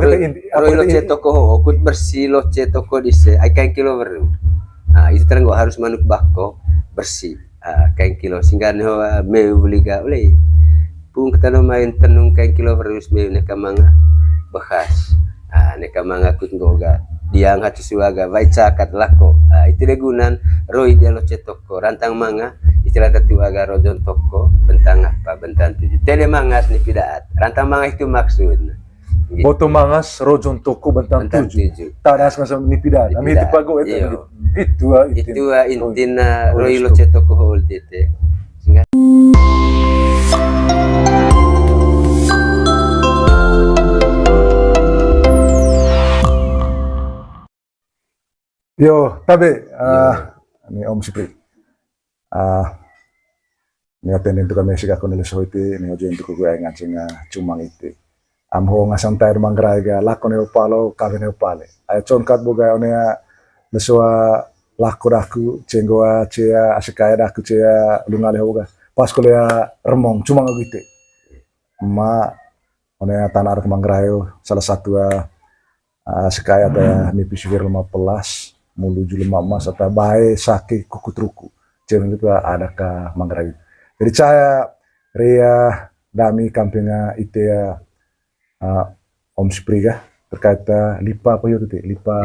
Roy lo cetok ko okut bersih lo cetok ko dise ai kain kilo baru. Itu terang gua harus manuk bako bersih. Kain kilo sehingga no me buliga oleh. Pung ketano main tenung kain kilo baru me neka manga bekas. Neka manga kut ngoga. Dia ngatu suaga vai cakat lako. Itu legunan Roy dia lo cetok ko rantang manga istilah tatu aga rojon toko bentang apa bentang tujuh. Tele mangas ni pidaat. Rantang manga itu maksudnya. Boto mangas rojon toko bentang tujuh. Tadas masam ni pidaat. Ami itu pago itu. Itu intina Roy lo cetok ko hol tete. Yo, tabe ini Om Sipri. Ni atenen tu kami siga kono leso ite ni ojo entu ko ay ngancinga cumang ite. Amho ngasang tair mangrai ga lakone opalo kavene opale. Ay chonkat boga onea leso lako daku cenggoa cea asikaya daku cea lungale hoga. Pas kolea remong cumang ite. Ma onea tanah mangrai salah satu asikaya ta mipi sivir 15 menuju 5 emas atau bae sake kukutruku jangan itu ada ke Manggarai. Jadi saya rea dami kampinga itu Om Spriga terkait lipa apa itu lipa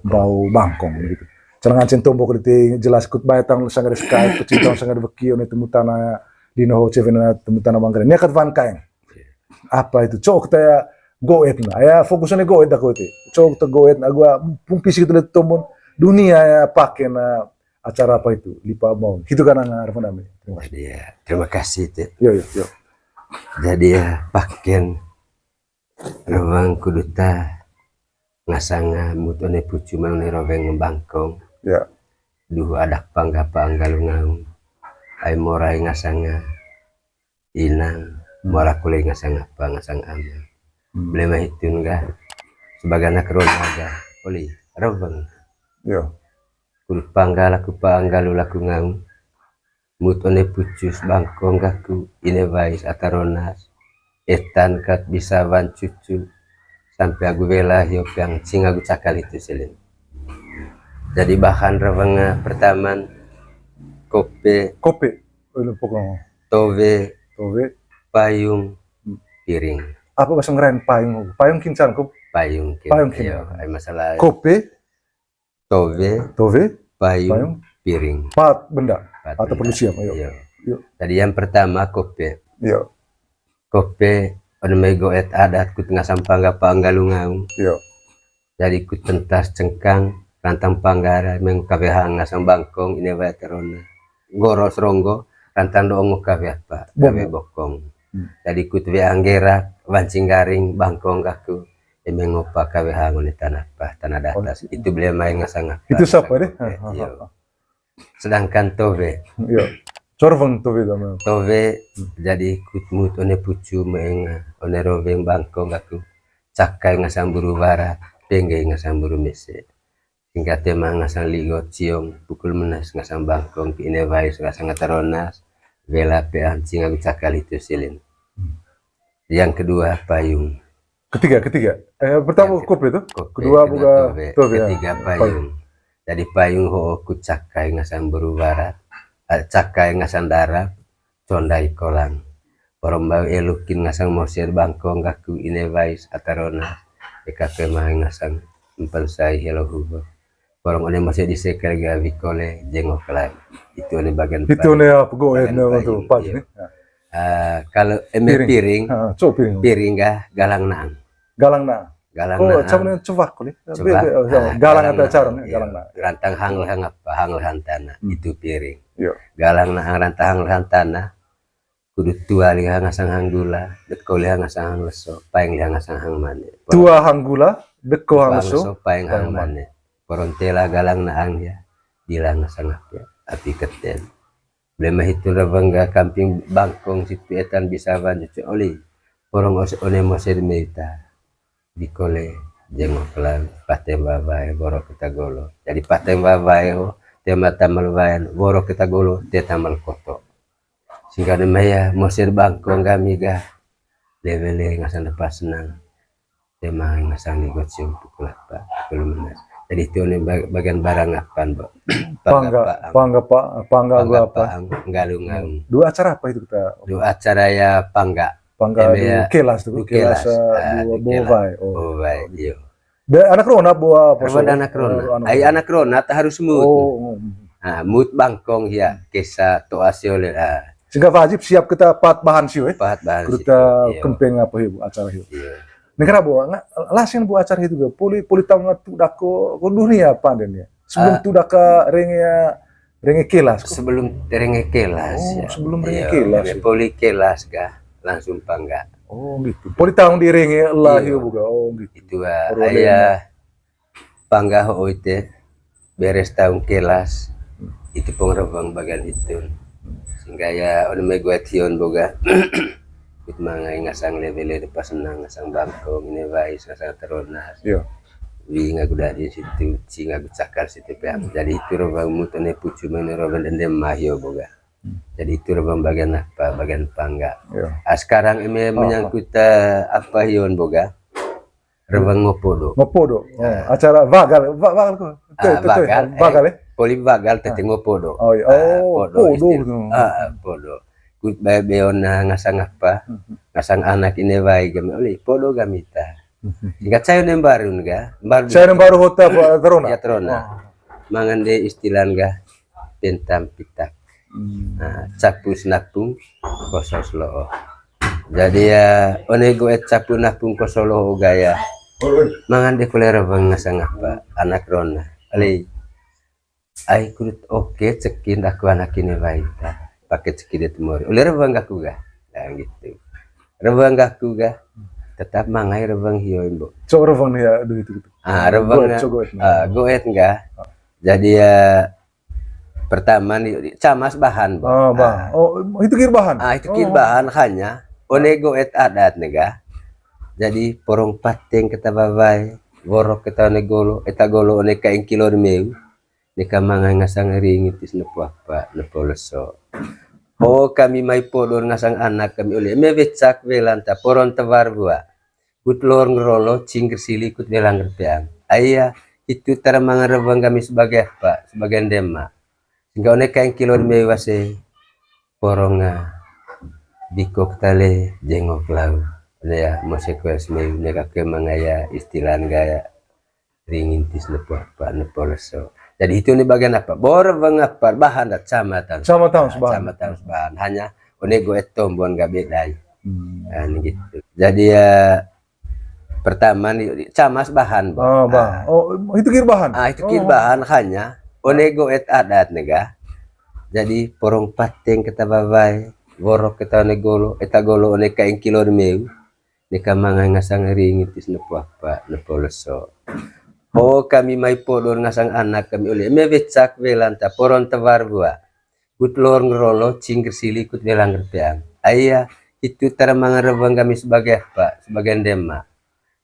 bau bangkong gitu. Jangan centong pokok itu jelas kut bae tang sangat sekait kecintang sangat beki one temutana dino cevena temutana Manggarai. Ini akan van kaeng. Apa itu? Cok kita goet na, ya fokusnya goet aku itu. Cok te goet na gua pumpisi gitu lihat tomon dunia ya pakai na acara apa itu lipa mau. Itu kan ngarep nami. Terima kasih teh. Yo. Jadi paken rawang kuduta ngasanga mutone pucu mang roveng bangkong. Ya. Duh adak panggapa anggalungang. Ai morai ngasanga inang mora kule ngasanga apa ngasang aman. Belema itu enggak sebagai anak ronaga oli roveng yo kul panggala ku panggalu laku ngau mutone pucus bangkong gaku inevais ataronas etan kat bisa wan cucu sampai aku bela hiop yang sing aku cakal itu selin. Jadi bahan roveng pertama kope pokoknya tove payung piring. Apa bahasa ngeren payung kincan ko payung kincan masalah kope tove payung piring 4 benda atau perlu siap yuk. Tadi yang pertama kope on mego et adat ku tengah sampang panggalungang jadi ku tentas cengkang rantang panggara meng kabehang ngasang bangkong ini wae terona goros ronggo rantang doongo kabeh apa kabeh bokong. Jadi ku tuwe anggerak wancing garing bangkong gaku mengopa kawe hangon di tanah datas itu beliau main ngasang apa itu siapa deh sedangkan tove corveng tove jadi kutmut one pucu menga one roveng bangkong gaku cakai ngasang buru barat pengge ngasang buru mese hingga tema ngasang ligot ciong pukul menas ngasang bangkong ki inevais ngasang taronas vela pe ancing aku cakal itu silin. Yang kedua payung. Ketiga. Pertama kopi itu. Kedua buka tove. Ketiga payung. Jadi payung ho ku cakai ngasang buru barat, cakai ngasang darat, condai kolang. Porombau elukin ngasang mosir bangkong gaku inevais atarona. Ekape mah ngasang empensai hello hubo. Porong one masih disekel gawi kole jengok lagi. Itu nih bagian itu nih apa goet untuk pas nih kalau piring piring galang naang cuman cevak nih galang atau caranya galang naang rantang hanglehan tanah itu piring galang naang rantang hanglehan tanah kudu tua liha ngasang hanggula deko liha ngasang hang leso paeng liha ngasang hang mane tua hanggula deko hang leso paeng hang mane porontela galang naang ya bilang ngasang apa api keten belum itu bangga kamping bangkong situ etan bisa banyak oli orang one mosir meita dikole jengok lan paten babae borok kita golo jadi paten babae ho tema tamal bayan borok kita golo te tamal koto sehingga maya mosir bangkong kami ga levele ngasan lepas senang Memang ngasang negosyo pukul apa pukul menas. Jadi itu nih bagian barang apan, Pak. Pangga gua apa? Galung-galung. Dua acara apa itu kita? Dua acara ya pangga. Pangga du ya, kelas tuh, kelas dua bovai. Oh, iya. Anak rona buah apa? Anak rona. Ai anak rona tak harus mut. Oh. Mut bangkong ya, kesa to asiol. Sehingga wajib siap kita pat bahan sih, Pat bahan. Kita kempeng apa hiu acara hiu. Iya. Negara buah, langsung buat acara itu juga. Poli tahu nggak tuh dako dunia apa ya? Sebelum tuh daka renge kelas. Sebelum renge kelas. Ya. Sebelum renge kelas. Poli kelas kah langsung pangga. Oh gitu. Poli tahu di renge lah hiu buka. Oh gitu. Itu ayah pangga ho itu beres tahun kelas. Itu pengerebang bagian itu. Sehingga ya udah meguation boga. Itu mangai ngasang level pas senang ngasang bangkong ini wais ngasang teronas. Iya. Wi ngaguda di situ, singa cakar situ peang. Jadi itu robang mutone pucu mana robang dendem mahyo boga. Jadi itu robang bagian apa? Bagian pangga. Iya. Sekarang ini menyangkut apa hion boga? Robang ngopodo. Ngopodo. Acara vagal ya? Poli vagal tete ngopodo. Oh iya. Podo. Kut beon ngasang apa? Ngasang anak ini baik kami oleh podo gamita. Ingat saya nem baru enggak? Saya nem baru hotel terona. Ya terona. Mangan de istilah enggak? Pentam pitak. Capus napung kosos lo. Jadi ya onego capu napung kosolo gaya. Mangan de kulera bang ngasang apa? Anak rona. Ali. Ai kulit oke cekin aku anak ini baik. Pakai cekidet mori. Oleh rebang aku ga, gitu. Rebang aku ga, tetap mangai rebang hiyo imbo. Cok rebang ya, aduh itu. Rebang goet enggak. Jadi ya pertama nih camas bahan. Itu kir bahan. Itu kir bahan hanya one goet adat nega. Jadi porong pateng kita babai, borok kita one golo, eta golo one kain kilo meu. Nika mangai ngasang ringitis nepo apa, nepo leso. Oh kami mai podor ngasang anak kami oleh mevecak velanta poron tevar bua kutlor ngerolo cingker sili kut velang gerpeang ayah itu teramangan rebang kami sebagai apa sebagai dema sehingga one kain kilon mewase poronga bikok tale jengok lau ya mosekues meu nega kemangaya istilah gaya ringintis nepo apa nepo leso. Jadi itu nih bagian apa? Borong apa? Bahan dat sama tahun sebahan. Hanya onego etombuan gak bedai. Gitu. Jadi ya pertama nih camas bahan. Itu kir bahan. Itu kir bahan hanya onego adat nega. Jadi porong pateng kita babai, borok kita onegolo, eta golo one kain kilo meu. Nika mangai ngasang ringitis nepo apa? Nepo leso. Oh kami mai podor ngasang anak kami oleh mevecak velanta poron tevar bua kutlor ngerolo cingker sili kut velang gerpeang ayah itu teramangan rebang kami sebagai apa sebagai dema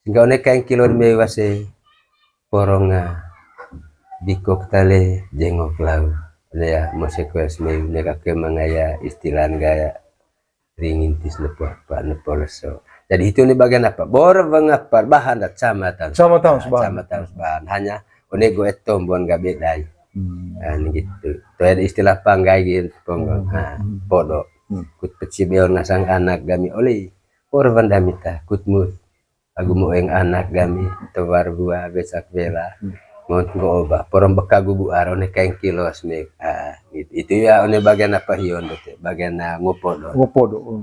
sehingga one kain kilor mewase poronga bikok tale jengok lau ya mosekues meu nega kemangaya istilah gaya ringintis nepo apa nepo leso. Jadi itu nih bagian apa? Borong apa? Bahan dat sama tahun sebahan. Hanya onego etombuan gak bedai. Gitu. Itu ada istilah panggai gitu. Podo. Kut peci beon ngasang anak kami oleh. Korban damita. Kut mut. Aku mau yang anak kami. Tewar buah besak bela. Mau tunggu obah. Porong bekagu buar. One kain kilo smek. Gitu. Itu ya one bagian apa hion. Bagian ngopodo.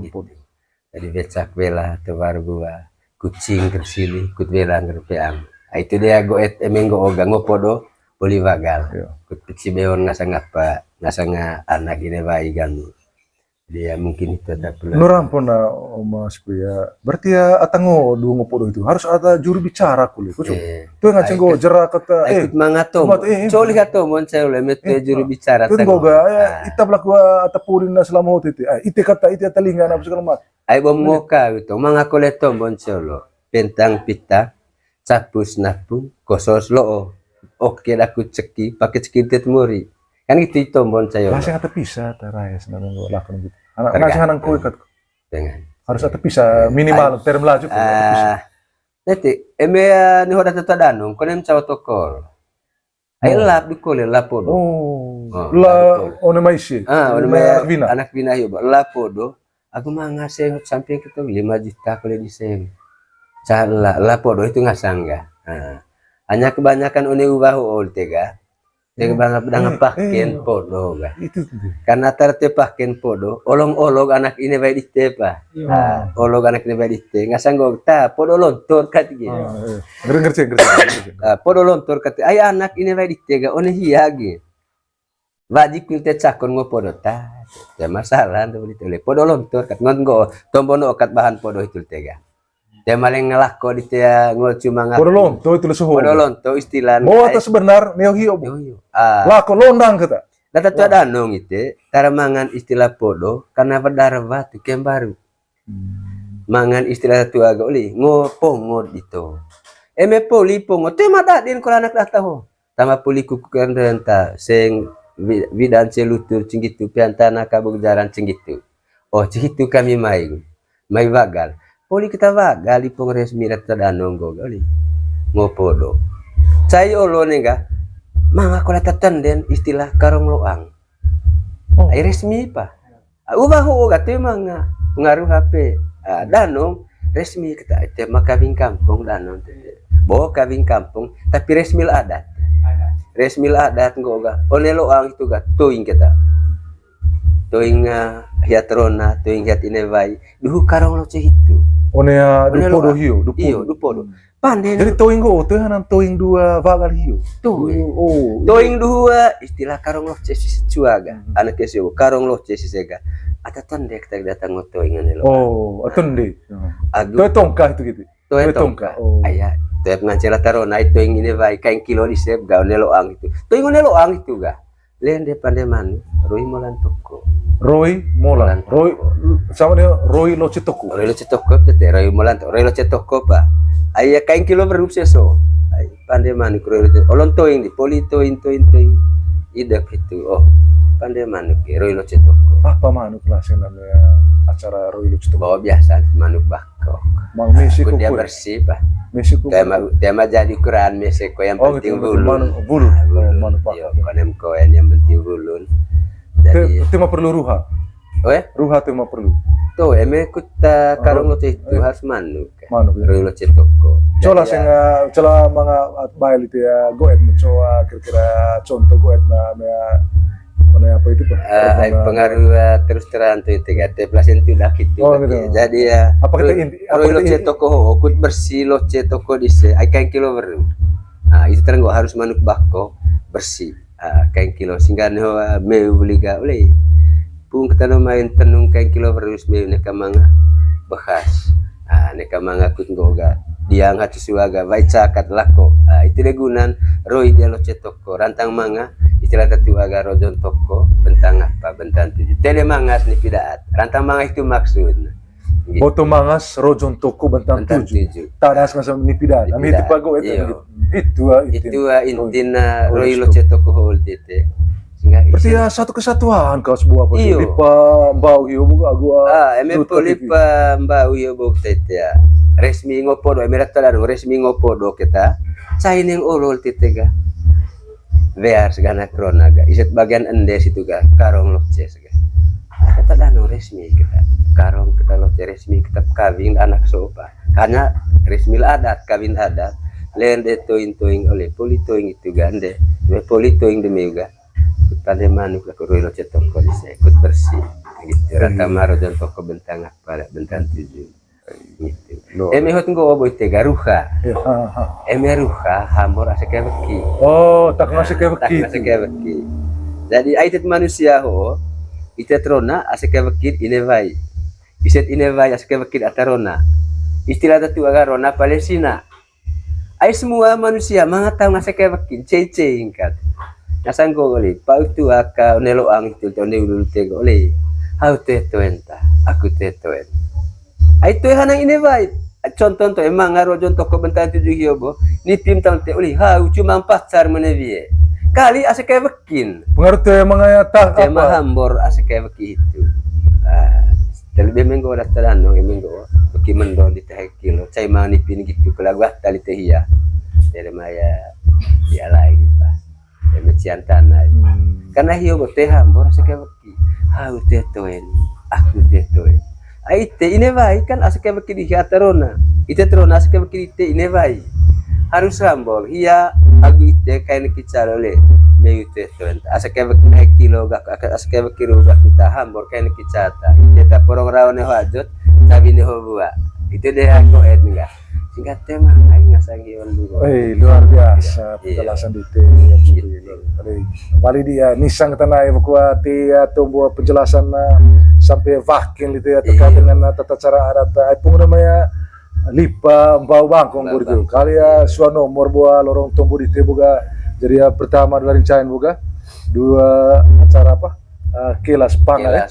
Gitu. Jadi becak bela tewar gua kucing tersili kut bela ngerpeang. Itu dia goet emenggo oga ngopodo boli vagal. Kut peci beon ngasang apa ngasang anak ini bayi kami. Dia mungkin itu ada pula. Nurampun Mas ya. Berarti ya atango du ngopodo itu harus ada juru bicara kulit. Itu ngaceng go jerak kata ikut mangatom. Coli kato mon saya oleh mete juru bicara. Itu goga ita belak gua atapurin na selama hot itu. Ite kata ite telinga na segala mat. Ay bomoka gitu. Mga koleto mon solo. Pentang pita capus napung kosos loo. Oke aku ceki pakai ceki tetmuri. Kan itu tombon saya. Masih ada pisah terayas nang lakukan gitu. Anak masih nang kuikat. Dengan harus ada pisah minimal term laju. Nanti, ni hoda tata danong, konem cawa tokol. Ay lap di kole lapodo. La one maisi. Ono Anak bina. anak bina yo lapodo. Aku mangaseng sampai kita 5 juta kole diseng. Cala lapodo itu ngasangga. Hanya kebanyakan one ubah ol tega. Tega banget paken podo ga. Itu. Karena tertepaken podo, olong-olong anak ini baik ditepa. Olong anak ini baik dite, ngasang ta podo lontor kat gitu. Ngerti. Podo lontor kat ay anak ini baik ditega one hiagi. Wajib kita cakon ngo podo ta. Ya masalah tu boleh podo lontor kat ngon tombono kat bahan podo itu tega. Dia maling ngelako di tia ngol cuma Podo lonto itu lesuh. Podo lonto istilah. Oh atas benar neo hiyo. Lako londang kata. Data tu ada nong itu, cara mangan istilah podo karena berdarah batu kem baru. Mangan istilah tu agak oli ngopongod itu. Eme poli pongo tema dadin kalau anak dah tahu. Tama poli kuku renta seng bidan celutur cinggitu piantana kabuk jaran cinggitu. Oh cinggitu kami mai bagal. Poli kita bagal di pengres mirat tadanong go oli ngopodo. Cai olo nega manga kola tatanden istilah karong loang. Ay resmi pa. Ubah ho gate manga pengaruh HP. Danong resmi kita itu makabing kampung danong. Bawa kabing kampung tapi resmil adat. Resmil adat ngoga. One loang itu ga toing kita. Toing hiat rona, toing hiat inevai. Duhu karong lo itu. One dupodo hiyo, dupodo. Pandai. Jadi toing go tuh hanan toing dua vagal hiyo. Toing dua istilah karong lo cesis cuaga. Anak kesio karong lo cesis ega. Ata tonde kita datang ngo toing ane lo. Atonde. Toy tongkah itu gitu. Toy tongkah. Ayah, toy ngancela tarona itu toing ini vai kain kilo di sep ga one loang itu. Toing one loang itu ga. Lende pandai manu, Roy Molan Toko. Roy Molan. Roy sama dia Roy Locetoko. Roy Locetoko tete Roy Molan. Roy Locetoko pa. Ayah kain kilo berup seso. Ay pandai manu Roy Locetoko. Olon toing di poli toing. Idak itu. Oh, pandai manu Roy Locetoko. Apa manu kelas yang namanya acara Roy Locetoko? Bawa biasa manuk bakok. Mang Meksiko dia bersih pa. Meksiko. Tema jadi Quran Meksiko yang penting bulun. Manuk Yo, konem koen yang penting bulun. Jadi itu mah perlu ruha. Ruha itu mah perlu. Tuh, eme kuta karong lo itu harus manuk. Manuk. Roy lo cetoko. Cola senga cola mga bail itu ya goet mencoba kira-kira contoh goet mana apa itu Pak? Pengaruh terus terang tuh itu gate plasen itu dah gitu. Jadi ya apa kita inti Roy lo cetoko okut bersih lo cetoko dise ai kain kilo baru. Itu terang gua harus manuk bako bersih. Kain kilo sehingga nih me uliga oleh pung kita main tenung kain kilo berus me neka manga bahas neka manga kut goga diang hatu suaga baca kat lako itu degunan Roy dia lo cetoko rantang manga istilah tatu aga rojon toko bentang apa bentang tujuh tele mangas nih pidaat rantang manga itu maksud Boto mangas rojon toko bentang tujuh tanas ngasam nih pidaat kami itu pago itu intina Roy lo cetoko hol tete. Berarti ya satu kesatuan kau sebuah apa iyo. Lipa mbau hiyo buka gua. Eme lipa mbau hiyo buka tete ya. Resmi ngopodo eme ratalan resmi ngopodo kita. Cain yang olol tete ga. Bear segala krona ga. Iset bagian endes itu ga. Karong loces ga. Ratalan resmi kita. Karong kita loces resmi kita kawin anak sopa. Karena resmi adat kawin adat. Lende toing oleh poli toing itu gande, poli toing demi juga. Tadi manuk aku Roy lo cetoko di ikut bersih, gitu. Rata maro dan toko bentang apa, bentang tujuh, gitu. Eme hot ngo boy tega ruha, eme ruha hambor asake beki. Oh, tak ngasih kayak beki. Jadi aitet manusia ho, itet rona asake beki inevai, iset inevai asake beki atarona. Istilah itu agar rona Palestina. Ay semua manusia mangatang nasa kaya bakin cecing kat nasan ko oli pau tu aka nelo ang itu tone ulul tego oli how to enta aku tetoen ay to hanang inevite contoh to emang ngaro jonto ko bentan tujuh hiobo ni pim tang te oli how cuma pacar menevie kali asa kaya bakin pengaruh te mangaya tak apa hambor asa kaya bakin itu terlebih menggo daftaran no menggo beki mendo di teh kilo cai mani pin gitu kalau gua tali teh ya dari maya ya lain pak ya mecian tanah karena hiyo go teh hambor sake beki hau teh toen aku teh toen aite ini baik kan asake beki di atarona ite terona asake beki ite ini baik harus hambor iya aku ite kain kicara le me ite toen asake beki kilo gak asake beki ro gak kita hambor kain kicata ite ta porong rawane hajot sabi ni ho buat itu deh aku enggak singkat tema aing ngasangion dulu luar biasa penjelasan detail yang Gitu. Bali dia nisang tanah evakua ti tumbuh penjelasan sampai vakil itu ya terkait dengan tata cara adat ai pun namanya lipa bau bangkong burjo kali ya suano nomor buah lorong tumbuh di buga jadi pertama adalah rincain buga dua acara apa kilas pangga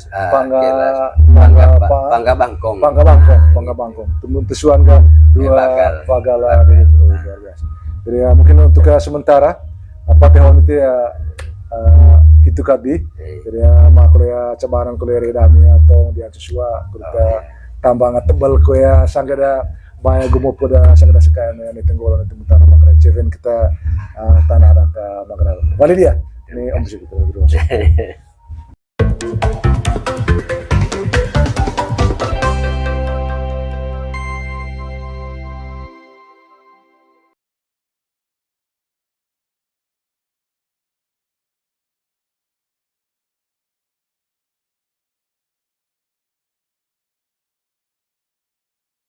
pangga bangkong temun tesuan ka dua bagala luar biasa jadi ya, mungkin untuk sementara apa tehon itu ya itu kadi jadi ya makro ya cabaran kuliah dami atau dia sesuatu kita tambang tebal ko ya sanggada maya gumo pada sanggada sekalian ya tenggolon itu tanah makra ceven kita tanah ada makra balik dia ini om kita berdua